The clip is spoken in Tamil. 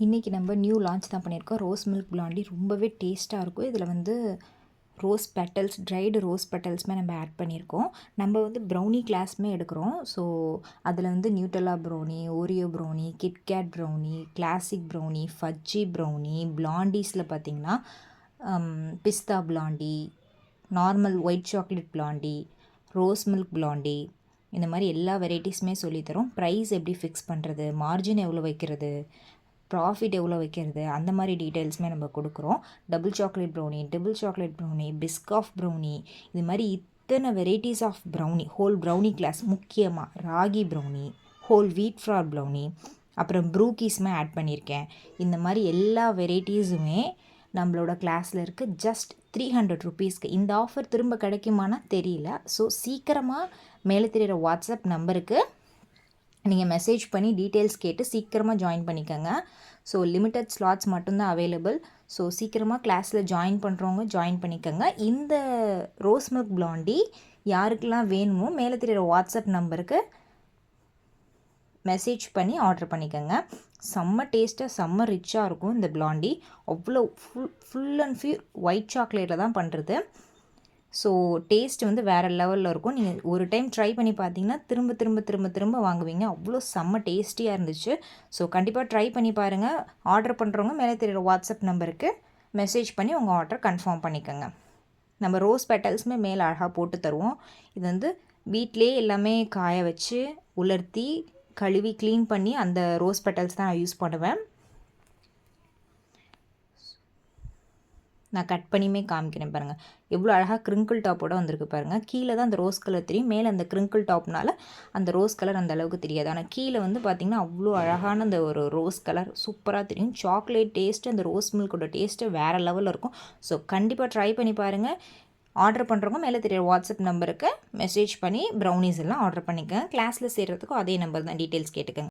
இன்றைக்கி நம்ம நியூ லான்ச் தான் பண்ணியிருக்கோம். ரோஸ் மில்க் பிளாண்டி ரொம்பவே டேஸ்ட்டாக இருக்கும். இதில் வந்து ரோஸ் பெட்டல்ஸ், ட்ரைடு ரோஸ் பெட்டல்ஸுமே நம்ம ஆட் பண்ணியிருக்கோம். நம்ம வந்து ப்ரௌனி கிளாஸுமே எடுக்கிறோம். ஸோ அதில் வந்து Nutella brownie, Oreo brownie, KitKat brownie, classic brownie, fudgy brownie, பிளாண்டீஸில் பார்த்திங்கன்னா பிஸ்தா blondie, normal white chocolate blondie, rose milk blondie, இந்த மாதிரி எல்லா வெரைட்டிஸுமே சொல்லித்தரோம். ப்ரைஸ் எப்படி ஃபிக்ஸ் பண்ணுறது, மார்ஜின் எவ்வளோ வைக்கிறது, ப்ராஃபிட் எவ்வளோ வைக்கிறது, அந்த மாதிரி டீட்டெயில்ஸுமே நம்ம கொடுக்குறோம். Double chocolate brownie, triple chocolate brownie, Biscoff brownie, இது மாதிரி இத்தனை varieties of brownie, whole brownie class, முக்கியமாக ragi brownie, whole wheat flour brownie, அப்புறம் ப்ரூக்கீஸுமே ஆட் பண்ணியிருக்கேன். இந்த மாதிரி எல்லா வெரைட்டிஸுமே நம்மளோட கிளாஸில் இருக்குது. ஜஸ்ட் 300 ருபீஸ்க்கு. இந்த ஆஃபர் திரும்ப கிடைக்குமானா தெரியல. ஸோ சீக்கிரமாக மேலே தெரிகிற வாட்ஸ்அப் நம்பருக்கு நீங்கள் மெசேஜ் பண்ணி டீட்டெயில்ஸ் கேட்டு சீக்கிரமாக ஜாயின் பண்ணிக்கோங்க. ஸோ லிமிட்டட் ஸ்லாட்ஸ் மட்டும்தான் அவைலபிள். ஸோ சீக்கிரமாக கிளாஸில் ஜாயின் பண்ணுறவங்க ஜாயின் பண்ணிக்கோங்க. இந்த ரோஸ் மில்க் பிளாண்டி யாருக்கெல்லாம் வேணுமோ மேலே தெரிகிற வாட்ஸ்அப் நம்பருக்கு மெசேஜ் பண்ணி ஆர்டர் பண்ணிக்கோங்க. செம்ம டேஸ்ட்டாக செம்ம ரிச்சாக இருக்கும் இந்த பிளாண்டி. அவ்வளோ ஃபுல் அண்ட் ஃபியூர் ஒயிட் சாக்லேட்டில் தான் பண்ணுறது. ஸோ டேஸ்ட் வந்து வேறு லெவலில் இருக்கும். நீங்கள் ஒரு டைம் ட்ரை பண்ணி பார்த்தீங்கன்னா திரும்ப திரும்ப திரும்ப திரும்ப வாங்குவீங்க. அவ்வளோ செம்ம டேஸ்டியாக இருந்துச்சு. ஸோ கண்டிப்பாக ட்ரை பண்ணி பாருங்கள். ஆர்டர் பண்ணுறவங்க மேலே தெரிகிற வாட்ஸ்அப் நம்பருக்கு மெசேஜ் பண்ணி உங்கள் ஆர்டர் கன்ஃபார்ம் பண்ணிக்கோங்க. நம்ம ரோஸ் பெட்டல்ஸுமே மேலே அழகாக போட்டு தருவோம். இது வந்து வீட்டிலே எல்லாமே காய வச்சு உலர்த்தி கழுவி க்ளீன் பண்ணி அந்த ரோஸ் பெட்டல்ஸ் தான் நான் யூஸ் பண்ணுவேன். நான் கட் பண்ணியுமே காமிக்கிறேன் பாருங்கள். எவ்வளோ அழகாக க்ரிங்கிள் டாப்போடு வந்திருக்கு பாருங்கள். கீழே தான் அந்த ரோஸ் கலர் தெரியும், மேலே அந்த க்ரிங்கிள் டாப்னால அந்த ரோஸ் கலர் அந்த அளவுக்கு தெரியாது. ஆனால் கீழே வந்து பார்த்திங்கன்னா அவ்வளோ அழகான அந்த ஒரு ரோஸ் கலர் சூப்பராக தெரியும். சாக்லேட் டேஸ்ட்டு, அந்த ரோஸ் மில்கோட டேஸ்ட்டு வேறு லெவலில் இருக்கும். ஸோ கண்டிப்பாக ட்ரை பண்ணி பாருங்கள். ஆர்டர் பண்ணுறவங்க மேலே தெரியுற வாட்ஸ்அப் நம்பருக்கு மெசேஜ் பண்ணி ப்ரௌனிஸ் எல்லாம் ஆர்டர் பண்ணிக்கோங்க. கிளாஸில் சேர்கிறதுக்கும் அதே நம்பர் தான், டீட்டெயில்ஸ் கேட்டுக்கோங்க.